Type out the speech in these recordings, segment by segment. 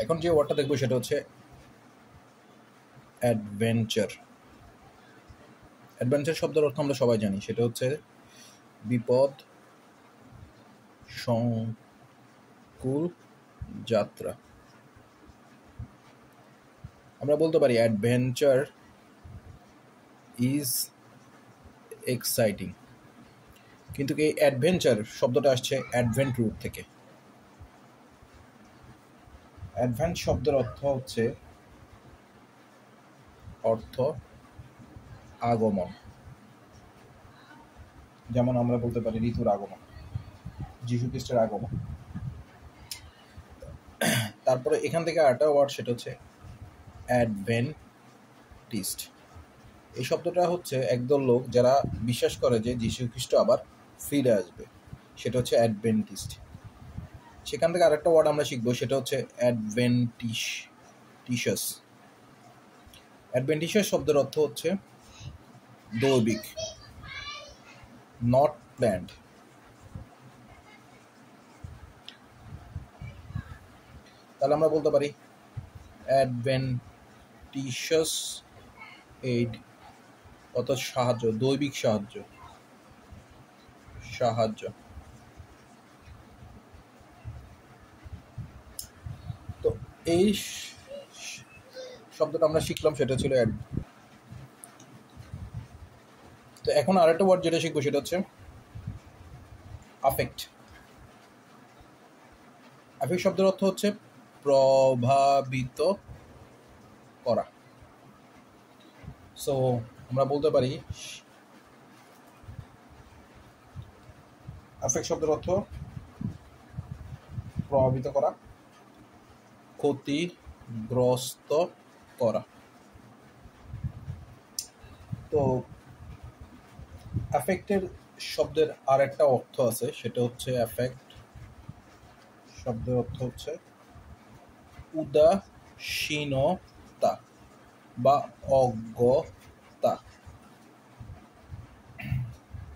এখন যে ওয়ার্ডটা দেখবো সেটা হচ্ছে অ্যাডভেঞ্চার। অ্যাডভেঞ্চার শব্দের অর্থ আমরা সবাই জানি, সেটা হচ্ছে বিপদ সংকুল যাত্রা। আমরা বলতে পারি অ্যাডভেঞ্চার ইজ এক্সাইটিং, কিন্তু এই অ্যাডভেঞ্চার শব্দটা আসছে অ্যাডভেন্ট রুট থেকে। অ্যাডভেন্ট শব্দের অর্থ আগমন। যেমন আমরা বলতে পারি ঋতুর আগমন, যীশু খ্রিস্টের আগমন। তারপরে এখান থেকে আরেকটা ওয়ার্ড, সেটা হচ্ছে অ্যাডভেন্টিস্ট। এই শব্দটা হচ্ছে একদল লোক যারা বিশ্বাস করে যে যীশু খ্রিস্ট আবার ফিরে আসবে, সেটা হচ্ছে অ্যাডভেন্টিস্ট। সেখান থেকে আরেকটা ওয়ার্ড আমরা শিখবো, সেটা হচ্ছে অ্যাডভেন্টিশাস। অ্যাডভেন্টিশাস শব্দের অর্থ হচ্ছে দৈবিক, নট প্ল্যান্ড। তাহলে আমরা বলতে পারি অ্যাডভেন্টিশাস এইড, অর্থাৎ সাহায্য, দৈবিক সাহায্য। তো এই শব্দটা আমরা শিখলাম, সেটা ছিল তো এখন আরেকটা ওয়ার্ড যেটা শিখবো সেটা হচ্ছে আফেক্ট। আফেক্ট শব্দের অর্থ হচ্ছে প্রভাবিত করা। সো আমরা বলতে পারি আফেক্ট শব্দের অর্থ প্রভাবিত করা, ক্ষতিগ্রস্ত করা। তো অ্যাফেক্টের শব্দের আর একটা অর্থ আছে, সেটা হচ্ছে অ্যাফেক্ট শব্দের অর্থ হচ্ছে উদাসীনতা বা অজ্ঞতা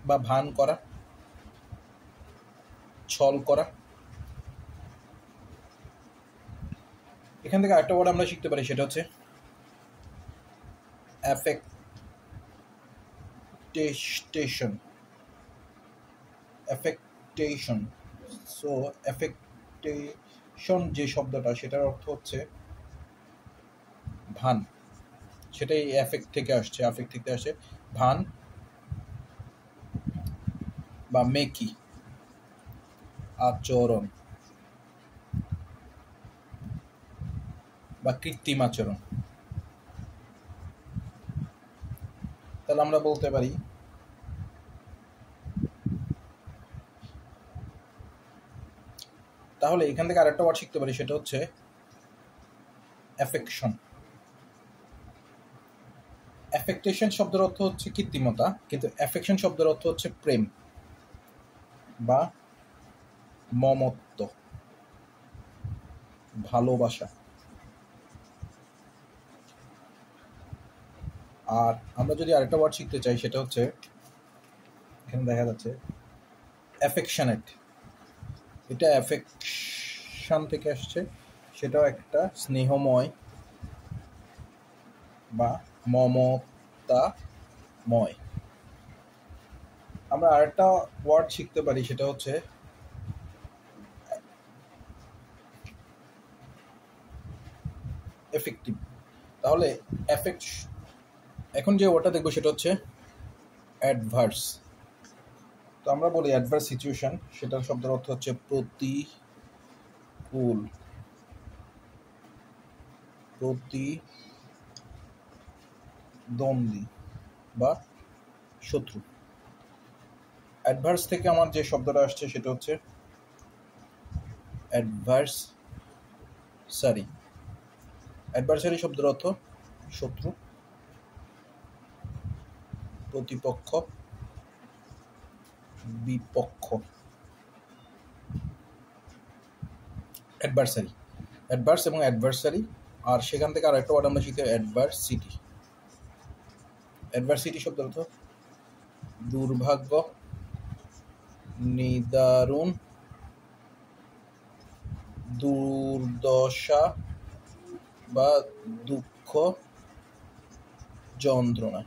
বা ভান করা, ছল করা। এখান থেকে আরেকটা ওয়ার্ড আমরা শিখতে পারি, সেটা হচ্ছে অ্যাফেক্টেশন। সো অ্যাফেক্টেশন যে শব্দটা, সেটার অর্থ হচ্ছে ভান। সেটাই অ্যাফেক্ট থেকে আসে ভান বা মেকি, আচরণ বা কৃত্রিম আচরণ। তাহলে আমরা বলতে পারি তাহলে এখান থেকে আরেকটা ওয়ার্ড শিখতে পারি, সেটা হচ্ছে অ্যাফেকশন। অ্যাফেক্টেশন শব্দের অর্থ হচ্ছে কৃত্রিমতা, কিন্তু অ্যাফেকশন শব্দের অর্থ হচ্ছে প্রেম বা মমত্ব, ভালোবাসা। আর আমরা যদি আরেকটা ওয়ার্ড শিখতে চাই, সেটা হচ্ছে এখানে দেখা যাচ্ছে অ্যাফেকশনেট। এটা অ্যাফেকশন থেকে আসছে, সেটাও একটা স্নেহময় বা মমতাময়। আমরা আরেকটা ওয়ার্ড শিখতে পারি, সেটা হচ্ছে এফেক্টিভ। তাহলে এখন যে ওয়ার্ডটা দেখবো সেটা হচ্ছে অ্যাডভার্স। তো আমরা বলি অ্যাডভার্স সিচুয়েশন, সেটার শব্দের অর্থ হচ্ছে প্রতিদ্বন্দ্বী বা শত্রু। অ্যাডভার্স থেকে আমার যে শব্দটা আসছে সেটা হচ্ছে অ্যাডভার্সারি। অ্যাডভার্সারি শব্দের অর্থ শত্রু, প্রতিপক্ষ, বিপক্ষ। অ্যাডভার্স এবং অ্যাডভার্সারি। আর সেখান থেকে আর একটা ওয়ার্ড আমরা শিখতে অ্যাডভার্সিটি শব্দের অর্থ দুর্ভাগ্য, নিদারুণ, দুর্দশা, বা দুঃখ যন্ত্রণা।